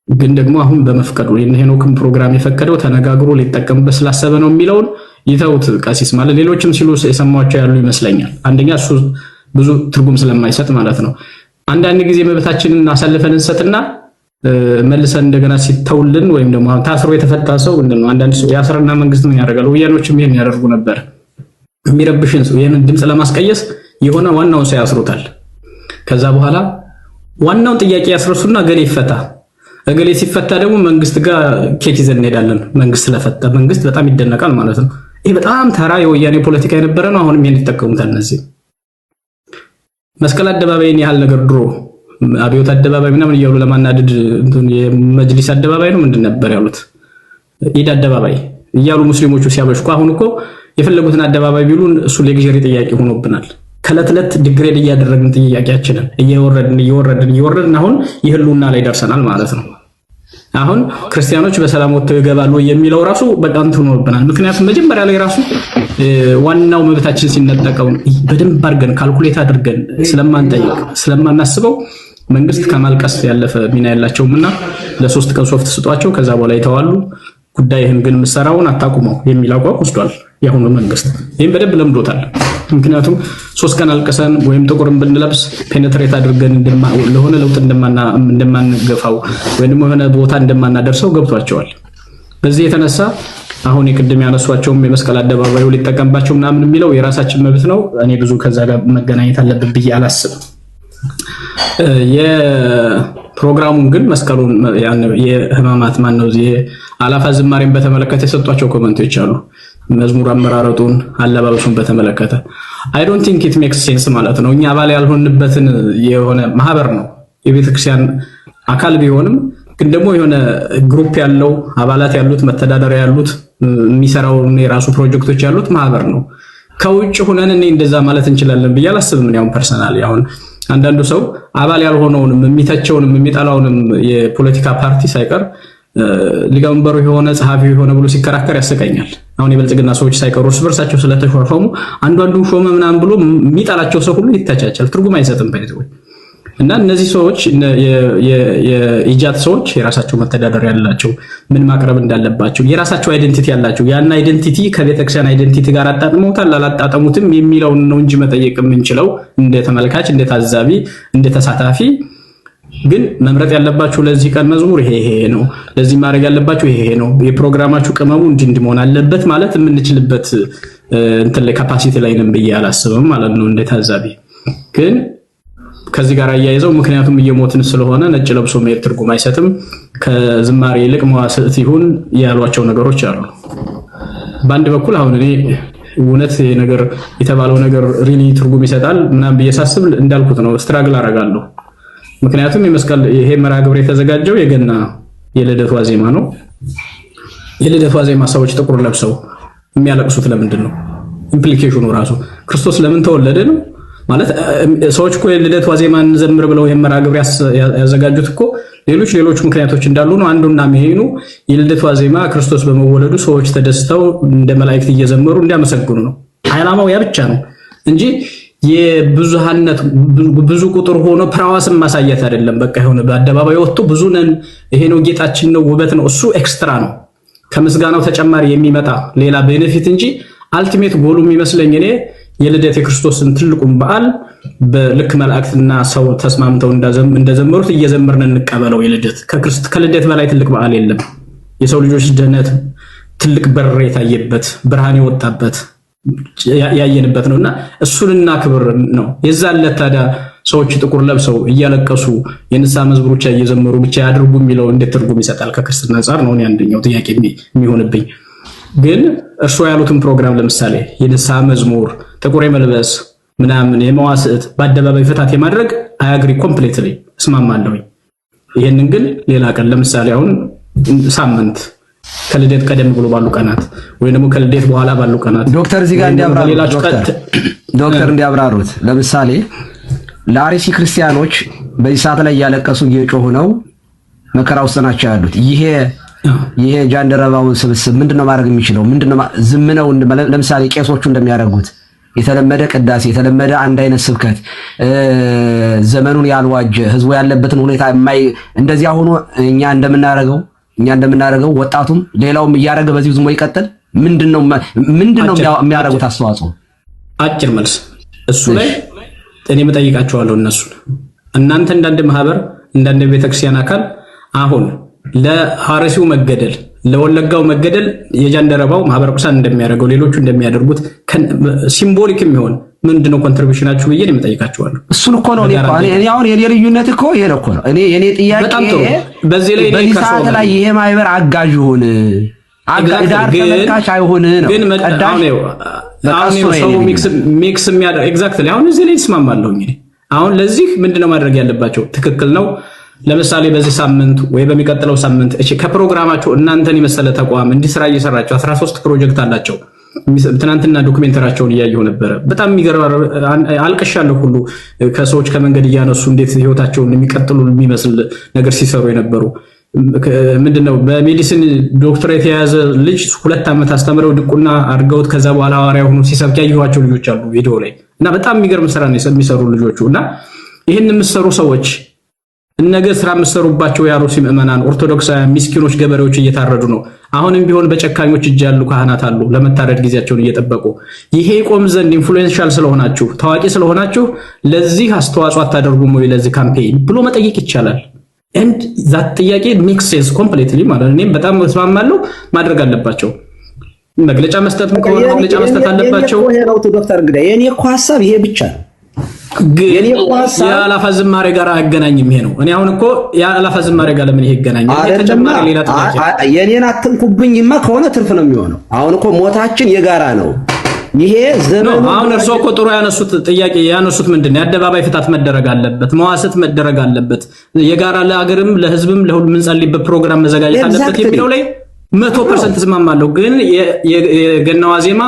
ግን ደግሞ አሁን በመፍቀዱ የሄኖክን ፕሮግራም የፈቀደው ተነጋግሮ ሊጠቀምበት ስላሰበ ነው የሚለውን ይተውት ቀሲስ ማለት ሌሎችም ሲሉ የሰማቸው ያሉ ይመስለኛል። አንደኛ እሱ ብዙ ትርጉም ስለማይሰጥ ማለት ነው። አንዳንድ ጊዜ መብታችንን አሳልፈን እንሰጥና መልሰን እንደገና ሲተውልን ወይም ደግሞ ታስሮ የተፈታ ሰው እንደው አንዳንድ ሰው ያስረና መንግስት ምን ያደርጋል? ወያኖችም ይሄን ያደርጉ ነበር። የሚረብሽን ሰው ይሄን ድምጽ ለማስቀየስ የሆነ ዋናውን ሰው ያስሩታል። ከዛ በኋላ ዋናውን ጥያቄ ያስረሱና ገሌ ይፈታ። እገሌ ሲፈታ ደግሞ መንግስት ጋር ኬክ ይዘን እንሄዳለን። መንግስት ስለፈታ መንግስት በጣም ይደነቃል ማለት ነው። ይሄ በጣም ተራ የወያኔ ፖለቲካ የነበረ ነው። አሁንም ይሄን ይጠቀሙታል እነዚህ። መስቀል አደባባይን ያህል ነገር ድሮ አብዮት አደባባይ ምናምን እያሉ ለማናደድ የመጅሊስ አደባባይ ነው ምንድን ነበር ያሉት? ኢድ አደባባይ እያሉ ሙስሊሞቹ ሲያበሽኩ አሁን እኮ የፈለጉትን አደባባይ ቢሉን እሱ ሌግዠሪ ጥያቄ ሆኖብናል። ከለትለት ዲግሬድ እያደረግን ጥያቄያችንን እየወረድን አሁን ይህሉና ላይ ደርሰናል ማለት ነው። አሁን ክርስቲያኖች በሰላም ወጥተው ይገባሉ የሚለው ራሱ በጣም ሆኖብናል። ምክንያቱም መጀመሪያ ላይ ራሱ ዋናው መብታችን ሲነጠቀው በደንብ አድርገን ካልኩሌት አድርገን ስለማንጠይቅ ስለማናስበው መንግስት ከማልቀስ ያለፈ ሚና የላቸውምና ለ3 ቀን ሶፍት ስጧቸው ከዛ በኋላ ይተዋሉ። ጉዳይህን ግን ምሰራውን አታቁመው የሚል አቋም ወስዷል ያሁኑ መንግስት። ይሄን በደንብ ለምዶታል። ምክንያቱም 3 ቀን አልቀሰን ወይም ጥቁርን ብንለብስ ፔኔትሬት አድርገን ለሆነ ለውጥ እንደማንገፋው ወይም የሆነ ቦታ እንደማናደርሰው ገብቷቸዋል። በዚህ የተነሳ አሁን የቅድም ያነሷቸውም የመስቀል አደባባዩ ሊጠቀምባቸው ምናምን የሚለው የራሳችን መብት ነው። እኔ ብዙ ከዛ ጋር መገናኘት አለብን ብዬ አላስብም። የፕሮግራሙን ግን መስቀሉን የህማማት ማነው የአላፋ ዝማሬን በተመለከተ የሰጧቸው ኮመንቶች አሉ። መዝሙር አመራረጡን አለባበሱን በተመለከተ አይ ዶንት ቲንክ ኢት ሜክስ ሴንስ ማለት ነው። እኛ አባል ያልሆንበትን የሆነ ማህበር ነው የቤተክርስቲያን አካል ቢሆንም ግን ደግሞ የሆነ ግሩፕ ያለው አባላት ያሉት መተዳደሪያ ያሉት የሚሰራው የራሱ ፕሮጀክቶች ያሉት ማህበር ነው። ከውጭ ሆነን እኔ እንደዛ ማለት እንችላለን ብዬ አላስብም። ያው ፐርሰናሊ አሁን አንዳንዱ ሰው አባል ያልሆነውንም የሚተቸውንም የሚጠላውንም የፖለቲካ ፓርቲ ሳይቀር ሊቀመንበሩ የሆነ ጸሐፊው የሆነ ብሎ ሲከራከር ያስቀኛል። አሁን የብልጽግና ሰዎች ሳይቀሩ እርስ በርሳቸው ስለተሾሙ አንዱ ሾመ ምናምን ብሎ የሚጠላቸው ሰው ሁሉ ይተቻቻል። ትርጉም አይሰጥም ባይዘው እና እነዚህ ሰዎች የኢጃት ሰዎች የራሳቸው መተዳደሪያ ያላቸው ምን ማቅረብ እንዳለባቸው የራሳቸው አይደንቲቲ ያላቸው ያን አይደንቲቲ ከቤተክርስቲያን አይደንቲቲ ጋር አጣጥመውታል አላጣጣሙትም የሚለውን ነው እንጂ መጠየቅ የምንችለው እንደ ተመልካች እንደ ታዛቢ እንደ ተሳታፊ ግን መምረጥ ያለባችሁ ለዚህ ቀን መዝሙር ይሄ ነው፣ ለዚህ ማድረግ ያለባችሁ ይሄ ነው፣ የፕሮግራማችሁ ቅመሙ እንዲህ መሆን አለበት ማለት የምንችልበት እንትን ላይ ካፓሲቲ ላይ ነን ብዬ አላስብም ማለት ነው እንደ ታዛቢ ግን ከዚህ ጋር አያይዘው ምክንያቱም እየሞትን ስለሆነ ነጭ ለብሶ መሄድ ትርጉም አይሰጥም ከዝማሬ ይልቅ መዋስዕት ይሁን ያሏቸው ነገሮች አሉ። በአንድ በኩል አሁን እኔ እውነት ነገር የተባለው ነገር ሪሊ ትርጉም ይሰጣል ምናምን በየሳስብ እንዳልኩት ነው ስትራግል አደርጋለሁ። ምክንያቱም የመስቀል ይሄ መርሃ ግብር የተዘጋጀው የገና የልደት ዋዜማ ነው። የልደት ዋዜማ ሰዎች ጥቁር ለብሰው የሚያለቅሱት ለምንድን ነው? ኢምፕሊኬሽኑ ራሱ ክርስቶስ ለምን ተወለደ ነው ማለት ሰዎች እኮ የልደት ዋዜማን ዘምር ብለው የመርሃ ግብር ያዘጋጁት እኮ ሌሎች ምክንያቶች እንዳሉ ነው። አንዱና መሄኑ የልደት ዋዜማ ክርስቶስ በመወለዱ ሰዎች ተደስተው እንደ መላእክት እየዘመሩ እንዲያመሰግኑ ነው። ዓላማው ያ ብቻ ነው እንጂ የብዙሃነት ብዙ ቁጥር ሆኖ ፕራዋስን ማሳየት አይደለም። በቃ የሆነ በአደባባይ ወጥቶ ብዙ ነን ይሄ ነው ጌጣችን ነው ውበት ነው እሱ ኤክስትራ ነው ከምስጋናው ተጨማሪ የሚመጣ ሌላ ቤኔፊት እንጂ አልቲሜት ጎሉ የሚመስለኝ እኔ የልደት የክርስቶስን ትልቁን በዓል በልክ መላእክትና ሰው ተስማምተው እንደዘመሩት እየዘመርን እንቀበለው። የልደት ከልደት በላይ ትልቅ በዓል የለም። የሰው ልጆች ድህነት ትልቅ በር የታየበት ብርሃን የወጣበት ያየንበት ነውና እሱንና ክብር ነው። የዛለት ታዲያ ሰዎች ጥቁር ለብሰው እያለቀሱ የንስሐ መዝሙር ብቻ እየዘመሩ ብቻ ያድርጉ የሚለው እንዴት ትርጉም ይሰጣል? ከክርስትና አንፃር ነው አንደኛው ጥያቄ የሚሆንብኝ። ግን እርሱ ያሉትን ፕሮግራም ለምሳሌ የንስሐ መዝሙር ጥቁር የመልበስ ምናምን የመዋስዕት በአደባባይ ፍታት የማድረግ አያግሪ ኮምፕሊትሊ እስማማለሁ። ይሄንን ግን ሌላ ቀን ለምሳሌ አሁን ሳምንት ከልደት ቀደም ብሎ ባሉ ቀናት ወይ ደግሞ ከልደት በኋላ ባሉ ቀናት ዶክተር እዚህ ጋር እንዲያብራሩት ለምሳሌ ለአርሲ ክርስቲያኖች በዚህ ሰዓት ላይ እያለቀሱ እየጮሁ ነው፣ መከራ ውስጥ ናቸው ያሉት። ይሄ ጃንደረባውን ስብስብ ምንድነው ማድረግ የሚችለው? ምንድነው ዝም ነው? ለምሳሌ ቄሶቹ እንደሚያደርጉት የተለመደ ቅዳሴ፣ የተለመደ አንድ አይነት ስብከት፣ ዘመኑን ያልዋጀ ህዝቡ ያለበትን ሁኔታ እንደዚያ ሆኖ እኛ እንደምናደርገው ወጣቱም ሌላውም እያደረገ በዚህ ዝም ይቀጥል? ምንድነው የሚያደርጉት አስተዋጽኦ? አጭር መልስ እሱ ላይ እኔ መጠይቃቸዋለሁ እነሱን። እናንተ እንዳንድ ማህበር እንዳንድ ቤተክርስቲያን አካል አሁን ለሐረሲው መገደል ለወለጋው መገደል የጃንደረባው ማህበረ ቅዱሳን እንደሚያደርገው ሌሎቹ እንደሚያደርጉት ሲምቦሊክ የሚሆን ምንድነው ኮንትሪቢዩሽናችሁ ብዬ ነው የምጠይቃቸዋለሁ። እሱን እኮ ነው እኔ አሁን የኔ ልዩነት እኮ ይሄ ነው እኮ ነው። የኔ ጥያቄ በዚህ ሰዓት ላይ ይሄ ማህበር አጋዥ ይሁን ዳር ተመልካች አይሆን ነው። ግን አሁን ሰው ሚክስ የሚያደርግ ኤግዛክትሊ አሁን እዚህ ላይ ተስማማለሁ። እንግዲህ አሁን ለዚህ ምንድነው ማድረግ ያለባቸው? ትክክል ነው። ለምሳሌ በዚህ ሳምንት ወይ በሚቀጥለው ሳምንት ከፕሮግራማቸው እናንተን የመሰለ ተቋም እንዲህ ስራ እየሰራቸው 13 ፕሮጀክት አላቸው። ትናንትና ዶክመንተራቸውን እያየሁ ነበረ። በጣም የሚገርም አልቀሻለሁ ሁሉ ከሰዎች ከመንገድ እያነሱ እንዴት ህይወታቸውን የሚቀጥሉ የሚመስል ነገር ሲሰሩ የነበሩ ምንድነው በሜዲሲን ዶክተሬት የያዘ ልጅ 2 ዓመት አስተምረው ድቁና አድርገውት ከዛ በኋላ ሐዋርያ ሆኖ ሲሰብክ ያየኋቸው ልጆች አሉ ቪዲዮ ላይ እና በጣም የሚገርም ስራ ነው የሚሰሩ ልጆቹ እና ይሄን የምትሰሩ ሰዎች እነገ ስራ መስሩባቸው ያሩሲ ምእመናን ኦርቶዶክሳውያን ምስኪኖች ገበሬዎች እየታረዱ ነው። አሁንም ቢሆን በጨካኞች እጅ ያሉ ካህናት አሉ ለመታረድ ጊዜያቸውን እየጠበቁ። ይሄ ቆም ዘንድ ኢንፍሉዌንሻል ስለሆናችሁ ታዋቂ ስለሆናችሁ ለዚህ አስተዋጽኦ አታደርጉም ወይ ለዚህ ካምፔይን ብሎ መጠየቅ ይቻላል። and that ጥያቄ makes sense completely ማለት ነው። እኔም በጣም እስማማለሁ ማድረግ አለባቸው። መግለጫ መስጠት ከሆነ መግለጫ መስጠት አለባቸው። ዶክተር እንግዲህ የኔ እኮ ሐሳብ ይሄ ብቻ ነው። የኔ እኮ ሐሳብ የአላፋ ዝማሬ ጋር አያገናኝም ይሄ ነው። እኔ አሁን እኮ የአላፋ ዝማሬ ጋር ለምን ይሄ ይገናኛል? ተጨማሪ ሌላ ጥያቄ የኔን አትንኩብኝማ ከሆነ ትርፍ ነው የሚሆነው። አሁን እኮ ሞታችን የጋራ ነው። ይሄ ዘመኑ አሁን እርስዎ እኮ ጥሩ ያነሱት ጥያቄ ያነሱት ምንድነው? የአደባባይ ፍታት መደረግ አለበት፣ መዋሰት መደረግ አለበት፣ የጋራ ለሀገርም ለህዝብም ለሁሉም እንጸልይበት ፕሮግራም መዘጋጀት አለበት የሚለው ላይ 100% ተስማማለሁ። ግን የገናዋ ዜማ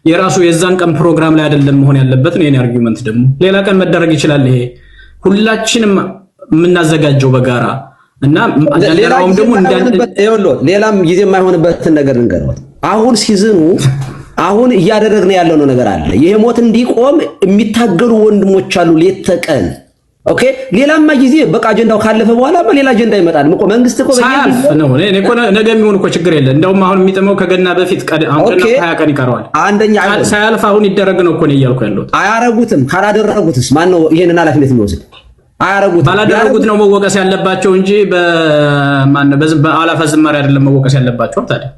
የራሱ የዛን ቀን ፕሮግራም ላይ አይደለም መሆን ያለበት ነው የኔ አርጊውመንት። ደግሞ ሌላ ቀን መደረግ ይችላል። ይሄ ሁላችንም የምናዘጋጀው በጋራ እና ሌላውም ደግሞ ሌላም ጊዜ የማይሆንበትን ነገር እንገረዋል። አሁን ሲዝኑ አሁን እያደረግን ያለው ነገር አለ። ይሄ ሞት እንዲቆም የሚታገሉ ወንድሞች አሉ ሌት ተቀን። ኦኬ ሌላማ ጊዜ በቃ አጀንዳው ካለፈ በኋላ በሌላ አጀንዳ ይመጣል። መንግስት እኮ ሳያልፍ ነው እኔ እኮ ነገ የሚሆን እኮ ችግር የለ። እንደውም አሁን የሚጠመው ከገና በፊት አሁን 20 ቀን ይቀረዋል። አንደኛ ሳያልፍ አሁን ይደረግ ነው እኮ ነው እያልኩ ያለሁት። አያረጉትም። ካላደረጉትስ ማን ነው ይሄንን ኃላፊነት የሚወስድ? አያረጉትም። ባላደረጉት ነው መወቀስ ያለባቸው እንጂ በአላፋ ዝማሬ አይደለም መወቀስ ያለባቸው። ታዲያ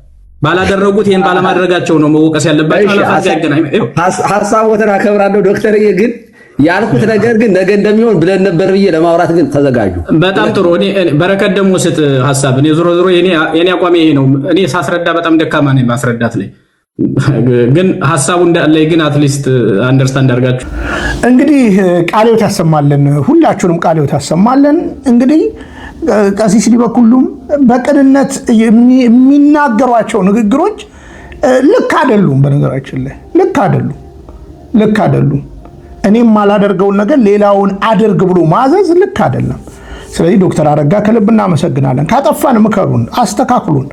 ባላደረጉት ይሄን ባለማድረጋቸው ነው መወቀስ ያለባቸው። አላፋ ያገናኝ ሐሳቦትን አከብራለሁ ዶክተርዬ፣ ግን ያልኩት ነገር ግን ነገ እንደሚሆን ብለን ነበር ብዬ ለማውራት ግን ተዘጋጁ። በጣም ጥሩ። እኔ በረከት ደግሞ ስጥ ሐሳብ። እኔ ዞሮ የኔ አቋም ይሄ ነው። እኔ ሳስረዳ በጣም ደካማ ነኝ ማስረዳት ላይ፣ ግን ሐሳቡ እንዳለ ግን አትሊስት አንደርስታንድ አድርጋችሁ እንግዲህ ቃልዮት ያሰማልን፣ ሁላችሁንም ቃልዮት ያሰማልን። እንግዲህ ቀሲስ ሊበኩሉም በቅንነት የሚናገሯቸው ንግግሮች ልክ አይደሉም። በነገራችን ላይ ልክ አይደሉም። እኔም ማላደርገውን ነገር ሌላውን አድርግ ብሎ ማዘዝ ልክ አይደለም። ስለዚህ ዶክተር አረጋ ከልብ እናመሰግናለን። ካጠፋን ምከሩን፣ አስተካክሉን።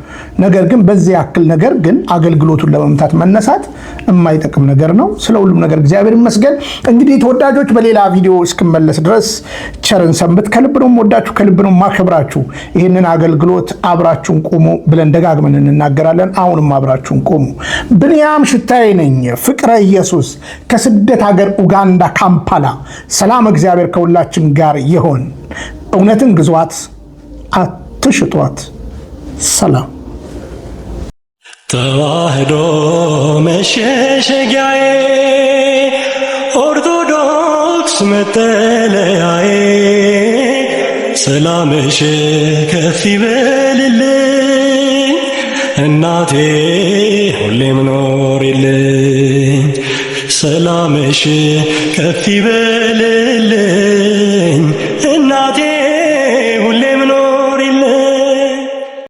ነገር ግን በዚህ ያክል ነገር ግን አገልግሎቱን ለመምታት መነሳት የማይጠቅም ነገር ነው። ስለ ሁሉም ነገር እግዚአብሔር ይመስገን። እንግዲህ ተወዳጆች በሌላ ቪዲዮ እስክመለስ ድረስ ቸርን ሰንብት። ከልብ ነው የምወዳችሁ፣ ከልብ ነው የማከብራችሁ። ይህንን አገልግሎት አብራችሁን ቁሙ ብለን ደጋግመን እንናገራለን። አሁንም አብራችሁን ቁሙ። ብንያም ሽታዬ ነኝ፣ ፍቅረ ኢየሱስ ከስደት ሀገር ኡጋንዳ ካምፓላ። ሰላም እግዚአብሔር ከሁላችን ጋር ይሆን። እውነትን ግዟት፣ አትሽጧት። ሰላም። ተዋህዶ መሸሸጊያዬ፣ ኦርቶዶክስ መጠለያዬ፣ ሰላምሽ ከፍ ይበልልኝ እናቴ ሁሌም ኖሪልኝ። ሰላምሽ ከፍ ይበልልኝ